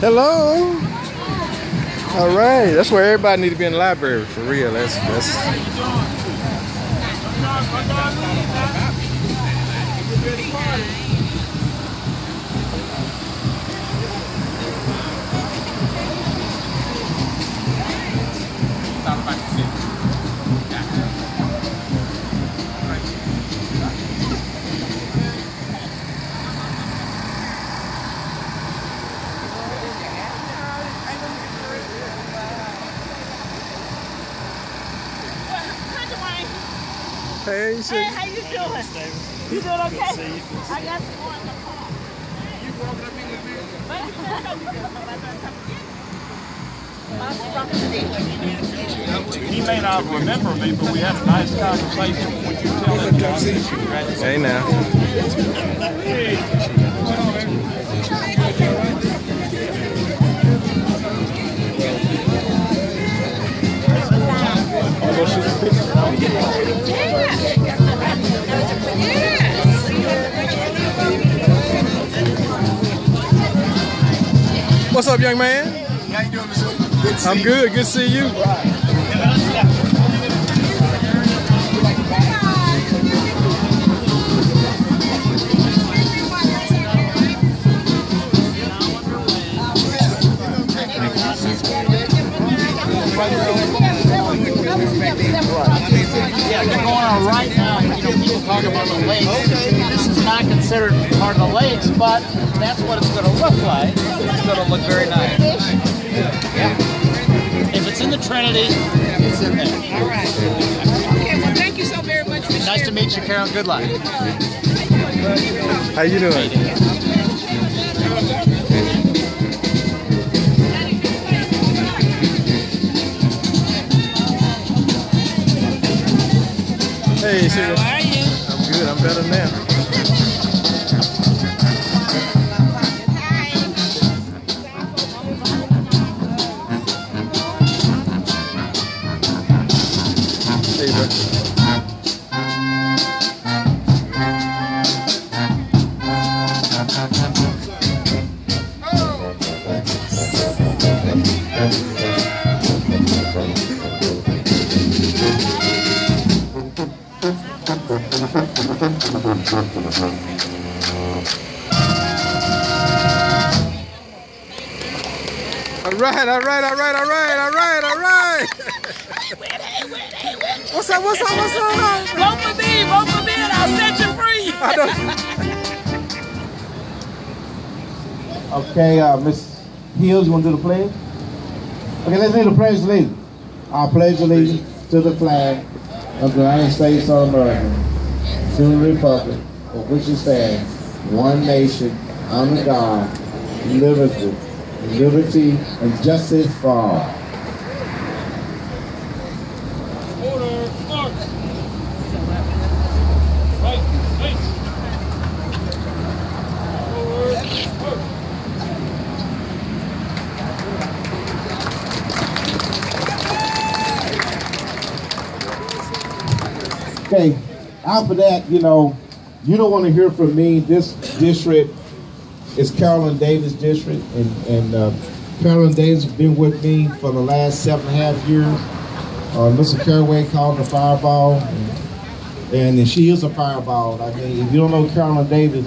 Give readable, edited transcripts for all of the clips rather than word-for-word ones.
Hello. All right, that's where everybody need to be in the library for real. That's. Hey, how you doing? You doing okay? I got some more in the car. You walking up in the He may not remember me, but we had a nice conversation. Would you tell him, John? Hey now. What's up, young man? How you doing, Mr. Good to see I'm good. Good to see you. Yeah, they're going on right now. You know, people talk about the lakes. This is not considered part of the lakes, but that's what it's going to look like. It's going to look very nice. Yeah. If it's in the Trinity, it's in there. All right. Okay, well, thank you so very much for sharing. Nice to meet you, Carol. Good luck. How you doing? Hey, Cedar. How are you? I'm good. I'm better now. Hey, bro. All right. What's up? Vote for me, and I'll set you free. Okay, Miss Hills, you want to do the pledge? Okay, let's do the pledge allegiance. I pledge allegiance to the flag of the United States of America, to the republic for which it stands, one nation, under God, liberty and justice for all. Order, march. Right, thanks. Forward, march. Okay, after that, you don't want to hear from me. This district is Carolyn Davis district, and Carolyn Davis has been with me for the last 7.5 years. Mr. Caraway called the fireball, and she is a fireball. I mean, if you don't know Carolyn Davis,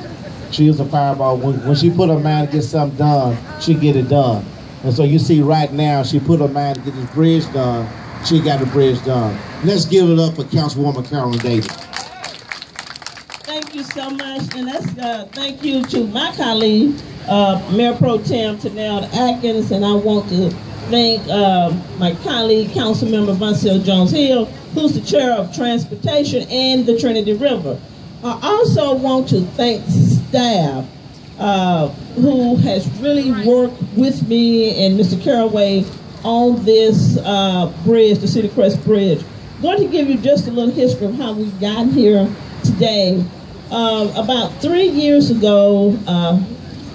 she is a fireball. When she put her mind to get something done, she get it done. And so you see right now, she put her mind to get this bridge done. She got the bridge done. Let's give it up for Councilwoman Carolyn Davis. Thank you so much, and that's thank you to my colleague, Mayor Pro Tem Tanel Atkins, and I want to thank my colleague, Councilmember Vincent Jones-Hill, who's the chair of transportation and the Trinity River. I also want to thank staff who has really worked with me and Mr. Caraway on this bridge, the Cedar Crest Bridge. I'm going to give you just a little history of how we've gotten here today. About 3 years ago,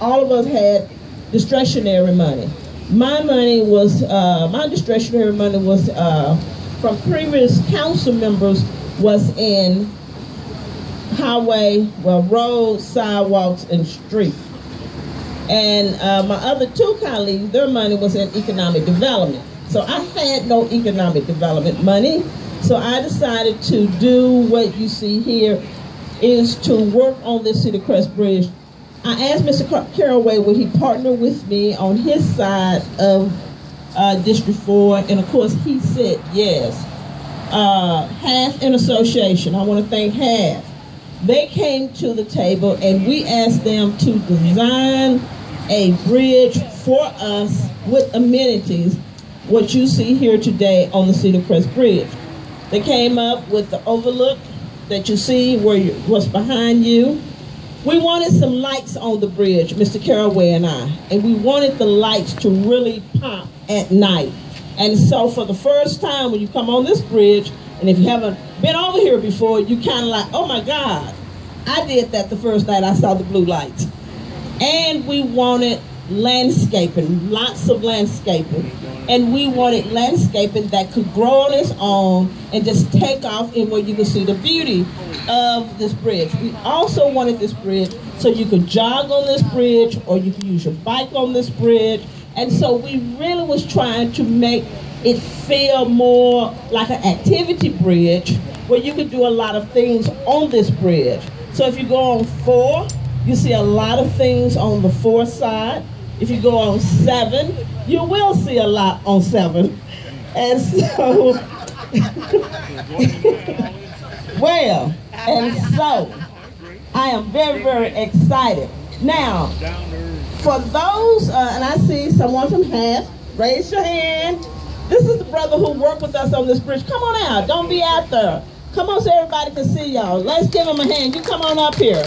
all of us had discretionary money. My money was, my discretionary money was from previous council members, was in highway, well, roads, sidewalks, and streets. And my other two colleagues, their money was in economic development. So I had no economic development money. So I decided to do what you see here, is to work on this Cedar Crest Bridge. I asked Mr. Caraway, would he partner with me on his side of District 4, and of course he said yes. Half in association, I want to thank Half. They came to the table and we asked them to design a bridge for us with amenities, what you see here today on the Cedar Crest Bridge. They came up with the overlook that you see what's behind you. We wanted some lights on the bridge, Mr. Caraway and I, and we wanted the lights to really pop at night. And so for the first time when you come on this bridge, and if you haven't been over here before, you kind of like, oh my God, I did that the first night I saw the blue lights. And we wanted landscaping, lots of landscaping. And we wanted landscaping that could grow on its own and just take off in where you can see the beauty of this bridge. We also wanted this bridge so you could jog on this bridge or you could use your bike on this bridge. And so we really was trying to make it feel more like an activity bridge where you could do a lot of things on this bridge. So if you go on 4, you see a lot of things on the 4 side. If you go on 7, you will see a lot on 7. And so, well, and so, I am very, very excited. Now, for those, and I see someone from Half, raise your hand. This is the brother who worked with us on this bridge. Come on out, don't be out there. Come on so everybody can see y'all. Let's give him a hand. You come on up here.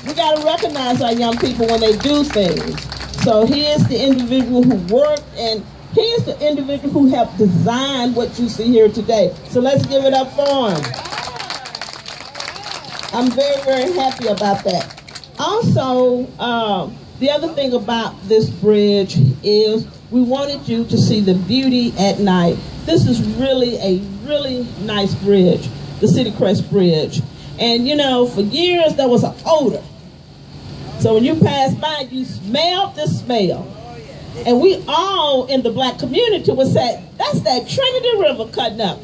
We gotta recognize our young people when they do things. So he is the individual who worked, and he is the individual who helped design what you see here today. So let's give it up for him. I'm very, very happy about that. Also, the other thing about this bridge is we wanted you to see the beauty at night. This is really a really nice bridge, the Cedar Crest Bridge. And you know, for years there was an odor. So when you pass by, you smelled the smell. And we all in the black community would say, that's that Trinity River cutting up.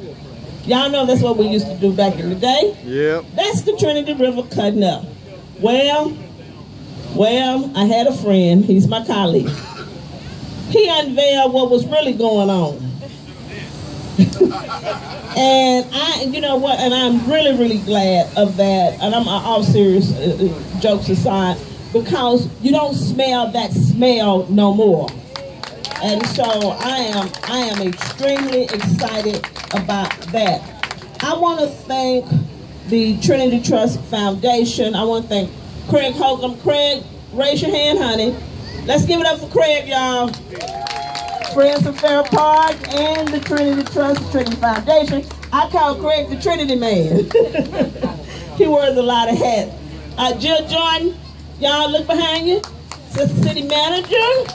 Y'all know that's what we used to do back in the day? Yep. That's the Trinity River cutting up. Well, I had a friend, he's my colleague. He unveiled what was really going on. And you know what, and I'm really, really glad of that. And I'm all serious, jokes aside, because you don't smell that smell no more. And so I am extremely excited about that. I want to thank the Trinity Trust Foundation. I want to thank Craig Holcomb. Craig, raise your hand, honey. Let's give it up for Craig, y'all. Friends of Fair Park and the Trinity Trust, the Trinity Foundation. I call Craig the Trinity Man. He wears a lot of hats. Jill Jordan, y'all look behind you. Assistant City Manager.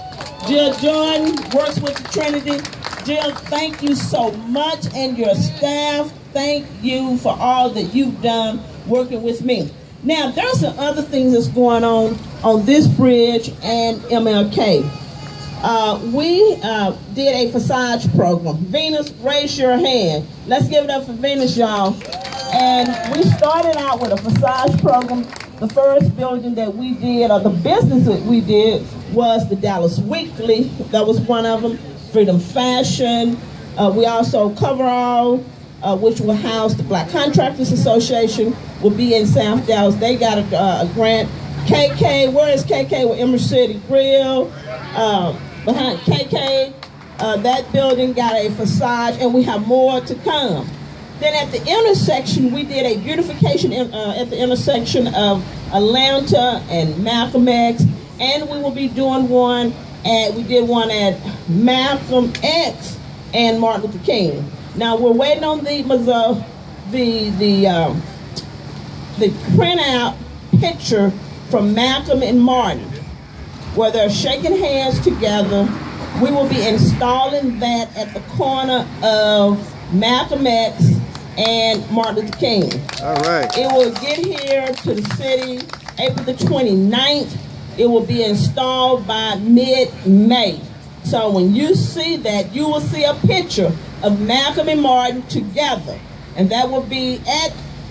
Jill Jordan works with the Trinity. Jill, thank you so much, and your staff, thank you for all that you've done working with me. Now, there's some other things that's going on this bridge and MLK. We did a facade program. Venus, raise your hand. Let's give it up for Venus, y'all. And we started out with a facade program. The first building that we did, or the business that we did, was the Dallas Weekly. That was one of them. Freedom Fashion. We also Coverall, which will house the Black Contractors Association, will be in South Dallas. They got a grant. KK, where is KK with Emerald City Grill? Behind KK, that building got a facade, and we have more to come. Then at the intersection, we did a beautification at the intersection of Atlanta and Malcolm X, and we will be doing one we did one at Malcolm X and Martin Luther King. Now we're waiting on the printout picture from Malcolm and Martin, where they're shaking hands together. We will be installing that at the corner of Malcolm X and Martin Luther King. All right. It will get here to the city April the 29th, It will be installed by mid-May. So when you see that, you will see a picture of Malcolm and Martin together. And that will be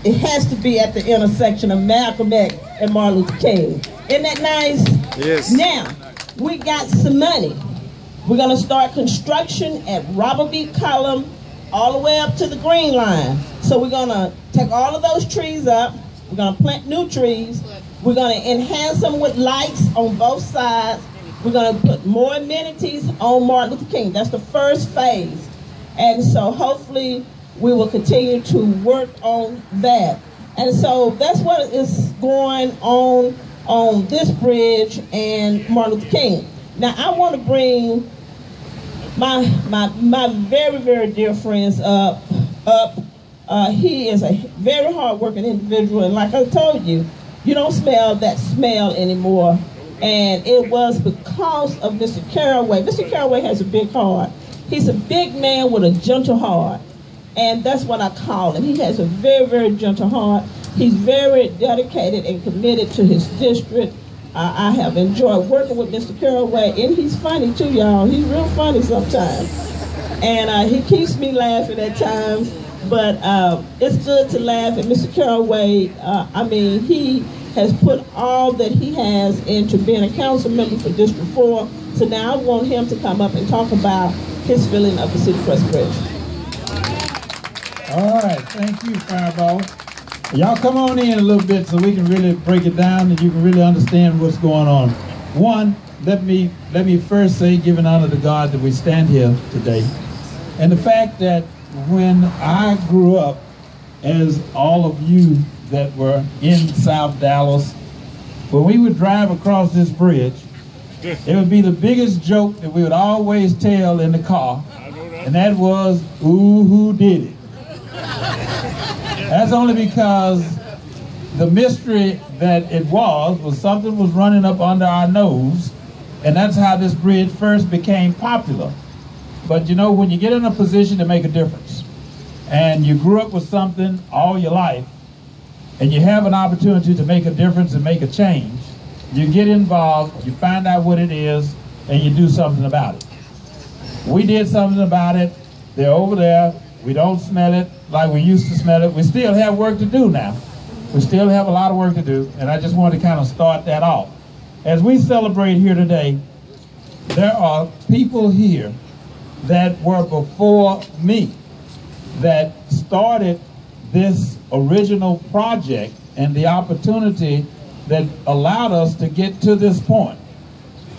it has to be at the intersection of Malcolm X and Martin Luther King. Isn't that nice? Yes. Now, we got some money. We're gonna start construction at Robert B. Cullum all the way up to the Green Line. So we're gonna take all of those trees up. We're gonna plant new trees. We're gonna enhance them with lights on both sides. We're gonna put more amenities on Martin Luther King. That's the first phase. And so hopefully we will continue to work on that. And so that's what is going on this bridge and Martin Luther King. Now I want to bring my very, very dear friends up. He is a very hard-working individual, and like I told you, you don't smell that smell anymore. And it was because of Mr. Caraway. Mr. Caraway has a big heart. He's a big man with a gentle heart. And that's what I call him. He has a very, very gentle heart. He's very dedicated and committed to his district. I have enjoyed working with Mr. Caraway, and he's funny too, y'all. He's real funny sometimes. And he keeps me laughing at times, but it's good to laugh at Mr. Caraway. I mean, he has put all that he has into being a council member for District 4. So now I want him to come up and talk about his feeling of the Cedar Crest Bridge. All right, thank you, Fireball. Y'all come on in a little bit so we can really break it down and you can really understand what's going on. One, let me first say, giving honor to God, that we stand here today. And the fact that when I grew up, as all of you that were in South Dallas, when we would drive across this bridge, it would be the biggest joke that we would always tell in the car, and that was, ooh, who did it? That's only because the mystery that it was something was running up under our nose, and that's how this bridge first became popular. But you know, when you get in a position to make a difference, and you grew up with something all your life, and you have an opportunity to make a difference and make a change, you get involved, you find out what it is, and you do something about it. We did something about it. They're over there. We don't smell it like we used to smell it. We still have work to do now. We still have a lot of work to do, and I just wanted to kind of start that off. As we celebrate here today, there are people here that were before me that started this original project and the opportunity that allowed us to get to this point.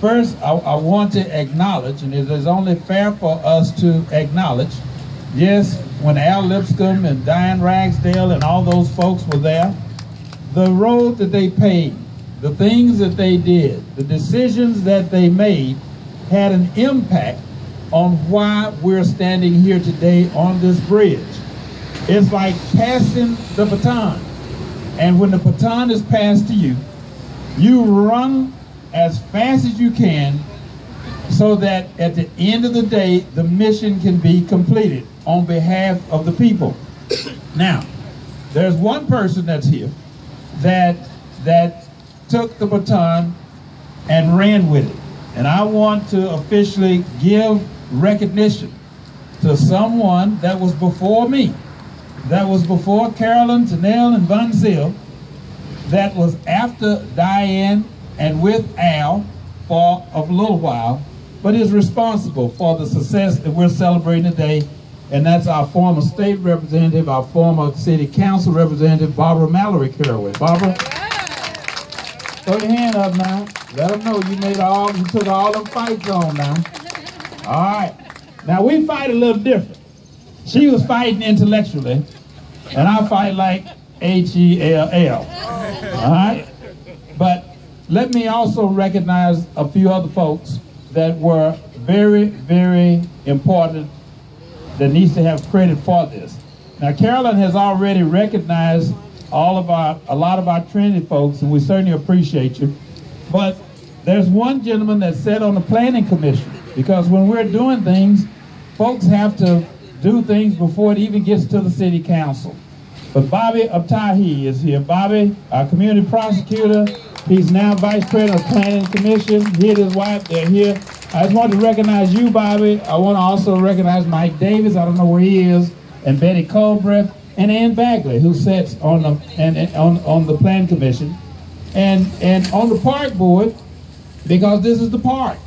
First, I want to acknowledge, and it is only fair for us to acknowledge, yes, when Al Lipscomb and Diane Ragsdale and all those folks were there, the road that they paved, the things that they did, the decisions that they made had an impact on why we're standing here today on this bridge. It's like passing the baton. And when the baton is passed to you, you run as fast as you can so that at the end of the day, the mission can be completed on behalf of the people. Now, there's one person that's here that took the baton and ran with it. And I want to officially give recognition to someone that was before me, that was before Carolyn, Tanel, and Von Zyl, that was after Diane and with Al for a little while, but is responsible for the success that we're celebrating today, and that's our former state representative, our former city council representative, Barbara Mallory Caraway. Barbara, throw your hand up now. Let them know you took all them fights on now. All right. Now we fight a little different. She was fighting intellectually, and I fight like H-E-L-L. All right? But let me also recognize a few other folks that were very, very important that needs to have credit for this. Now, Carolyn has already recognized a lot of our Trinity folks, and we certainly appreciate you. But there's one gentleman that sat on the planning commission, because when we're doing things, folks have to do things before it even gets to the city council. But Bobby Abtahi is here. Bobby, our community prosecutor, He's now Vice President of Planning Commission. He and his wife, they're here. I just want to recognize you, Bobby. I want to also recognize Mike Davis. I don't know where he is, and Betty Colbreth, and Ann Bagley, who sits on the on the Planning Commission, and on the Park Board, because this is the park.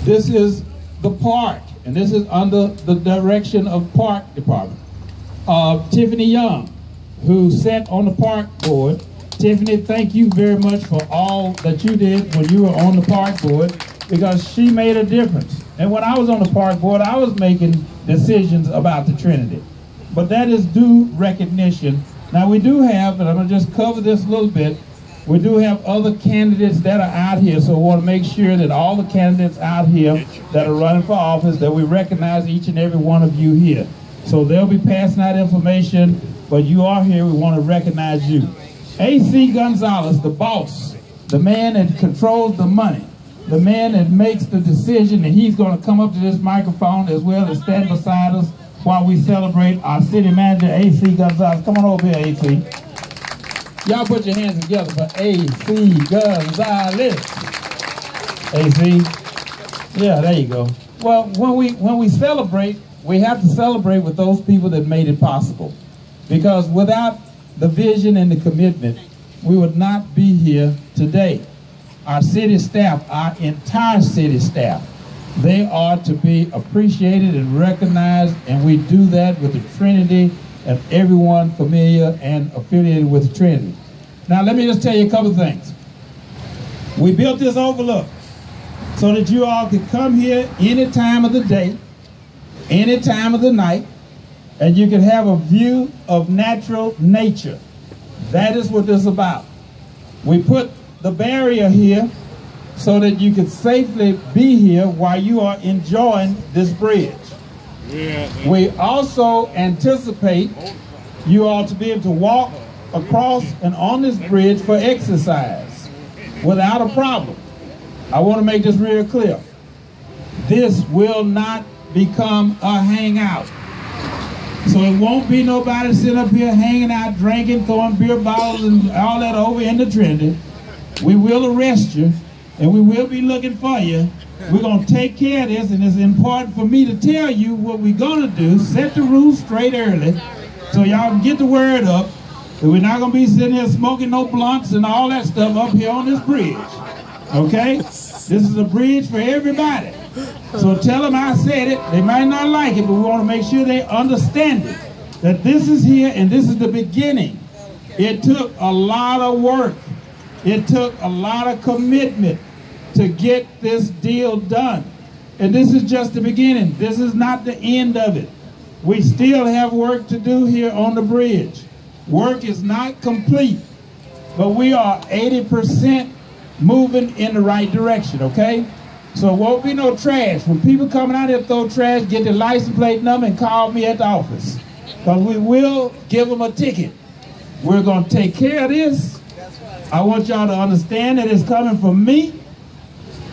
This is the park, and this is under the direction of Park Department. Tiffany Young, who sat on the Park Board. Tiffany, thank you very much for all that you did when you were on the Park Board, because she made a difference. And when I was on the Park Board, I was making decisions about the Trinity. But that is due recognition. Now we do have, and I'm gonna just cover this a little bit, we do have other candidates that are out here, so we want to make sure that all the candidates out here that are running for office, that we recognize each and every one of you here. So they'll be passing out information, but you are here, we want to recognize you. A.C. Gonzalez, the boss, the man that controls the money, the man that makes the decision, and he's going to come up to this microphone as well as stand beside us while we celebrate our city manager, A.C. Gonzalez. Come on over here, A.C. Y'all put your hands together for A.C. Gonzalez. A.C. Yeah, there you go. Well, when we celebrate, we have to celebrate with those people that made it possible. Because without the vision and the commitment, we would not be here today. Our city staff, our entire city staff, they are to be appreciated and recognized, and we do that with the Trinity and everyone familiar and affiliated with the Trinity. Now let me just tell you a couple of things. We built this overlook so that you all could come here any time of the day, any time of the night, and you can have a view of natural nature. That is what this is about. We put the barrier here so that you could safely be here while you are enjoying this bridge. We also anticipate you all to be able to walk across and on this bridge for exercise without a problem. I want to make this real clear. This will not become a hangout. So it won't be nobody sitting up here hanging out, drinking, throwing beer bottles and all that over in the Trinity. We will arrest you, and we will be looking for you. We're going to take care of this, and it's important for me to tell you what we're going to do. Set the rules straight early so y'all can get the word up that we're not going to be sitting here smoking no blunts and all that stuff up here on this bridge. Okay? This is a bridge for everybody. So tell them I said it. They might not like it, but we want to make sure they understand it. That this is here and this is the beginning. It took a lot of work. It took a lot of commitment to get this deal done. And this is just the beginning. This is not the end of it. We still have work to do here on the bridge. Work is not complete, but we are 80% moving in the right direction, okay? So it won't be no trash. When people coming out here throw trash, get their license plate number and call me at the office. Because we will give them a ticket. We're going to take care of this. I want y'all to understand that it's coming from me.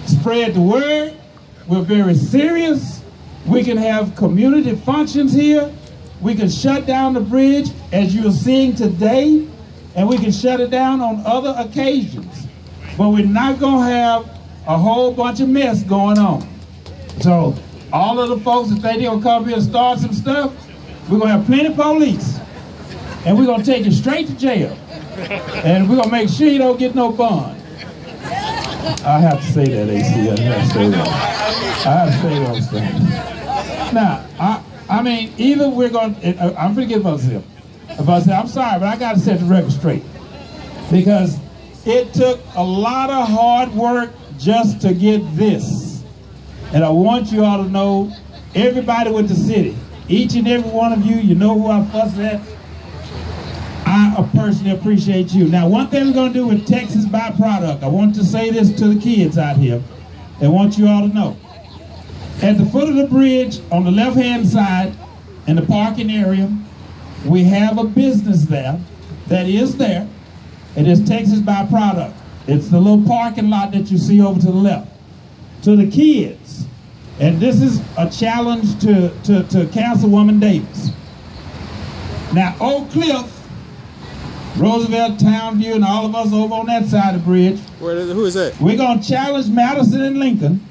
Spread the word. We're very serious. We can have community functions here. We can shut down the bridge as you're seeing today, and we can shut it down on other occasions. But we're not going to have a whole bunch of mess going on. So all of the folks that think they're going to come here and start some stuff, we're going to have plenty of police. And we're going to take you straight to jail. And we're going to make sure you don't get no bond. I have to say that, AC. I have to say that. I have to say those things. Now, I mean, either we're going to, I'm forgetting about this. I'm sorry, but I got to set the record straight. Because it took a lot of hard work just to get this. And I want you all to know, everybody with the city, each and every one of you, you know who I fuss at. I personally appreciate you. Now, one thing we're going to do with Texas byproduct, I want to say this to the kids out here, and want you all to know. At the foot of the bridge, on the left-hand side, in the parking area, we have a business there that is there. It is Texas byproduct. It's the little parking lot that you see over to the left. To the kids, and this is a challenge to Councilwoman Davis. Now, Oak Cliff Roosevelt, Townview, and all of us over on that side of the bridge. Who is that? We're going to challenge Madison and Lincoln,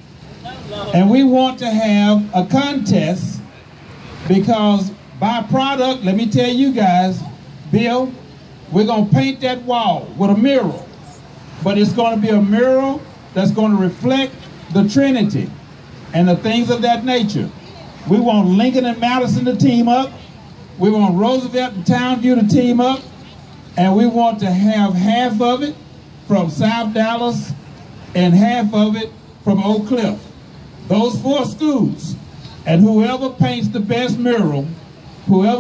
and we want to have a contest because byproduct, let me tell you guys, Bill, we're going to paint that wall with a mural, but it's going to be a mural that's going to reflect the Trinity and the things of that nature. We want Lincoln and Madison to team up. We want Roosevelt and Townview to team up. And we want to have half of it from South Dallas and half of it from Oak Cliff. Those 4 schools. And whoever paints the best mural, we're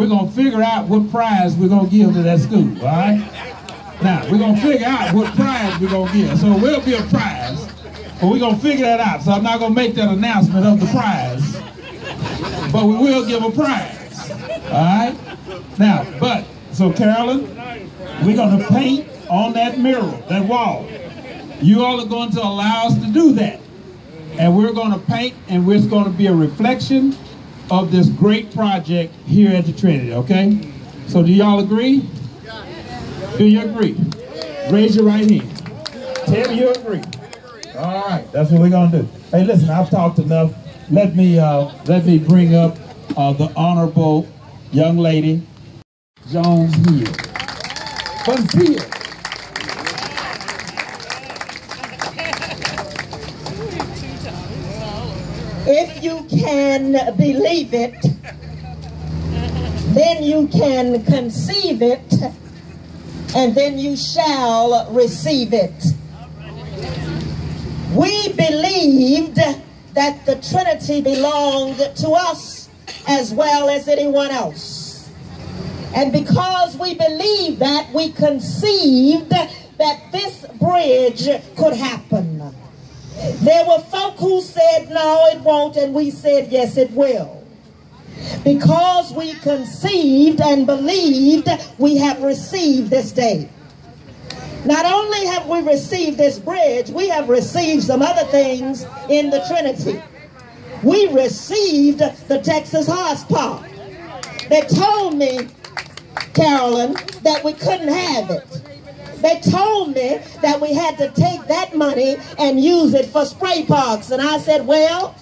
going to figure out what prize we're going to give to that school, all right? Now, we're going to figure out what prize we're going to give. So it will be a prize, but we're going to figure that out. So I'm not going to make that announcement of the prize, but we will give a prize, all right? Now, so Carolyn, we're going to paint on that mural, that wall. You all are going to allow us to do that. And we're going to paint, and it's going to be a reflection of this great project here at the Trinity, okay? So do y'all agree? Do you agree? Raise your right hand. Tell me you agree. All right, that's what we're going to do. Hey, listen, I've talked enough. Let me bring up the honorable young lady, Jones Hill. Bonfield. If you can believe it, then you can conceive it, and then you shall receive it. We believed that the Trinity belonged to us as well as anyone else. And because we believed that, we conceived that this bridge could happen. There were folk who said, no, it won't, and we said, yes, it will. Because we conceived and believed, we have received this day. Not only have we received this bridge, we have received some other things in the Trinity. We received the Texas Horse Park. They told me, Carolyn, that we couldn't have it. They told me that we had to take that money and use it for spray parks. And I said, well,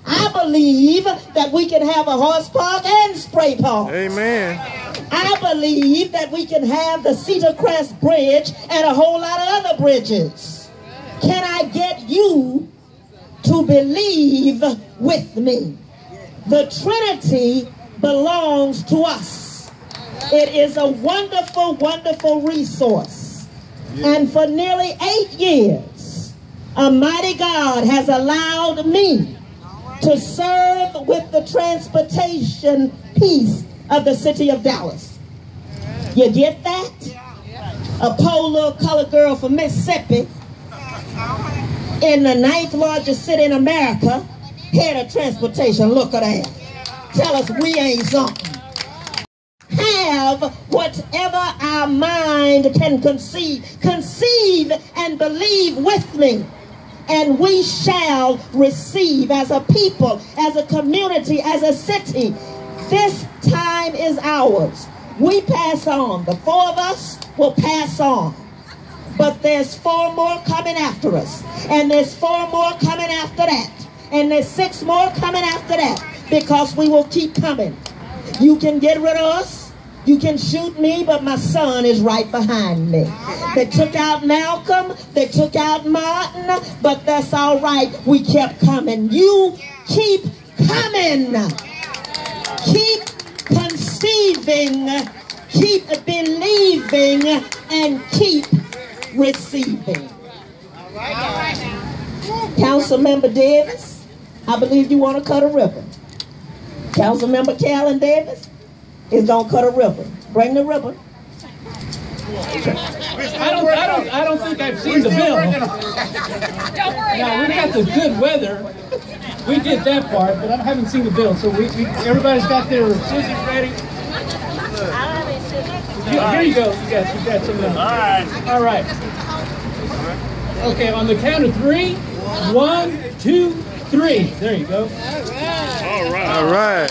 I believe that we can have a horse park and spray park. Amen. I believe that we can have the Cedar Crest Bridge and a whole lot of other bridges. Can I get you to believe with me? The Trinity belongs to us. It is a wonderful, wonderful resource. And for nearly 8 years, a mighty God has allowed me to serve with the transportation piece of the city of Dallas. You get that? A poor little colored girl from Mississippi in the 9th largest city in America, head of transportation. Look at that. Tell us we ain't something. Have whatever our mind can conceive and believe with me, and we shall receive as a people, as a community, as a city. This time is ours. We pass on. The 4 of us will pass on. But there's 4 more coming after us. And there's 4 more coming after that. And there's 6 more coming after that. Because we will keep coming. You can get rid of us. You can shoot me, but my son is right behind me. They took out Malcolm. They took out Martin. But that's all right. We kept coming. You keep coming. Keep conceiving, keep believing, and keep receiving. Councilmember Davis, I believe you want to cut a ribbon. Councilmember Callan Davis is going to cut a ribbon. Bring the ribbon. I don't think I've seen the bill. Now, we've got the good weather. We did that part, but I haven't seen the bill. So everybody's got their scissors ready. Here you go. You got some. All right. Okay, on the count of 3. 1, 2, 3. There you go. All right.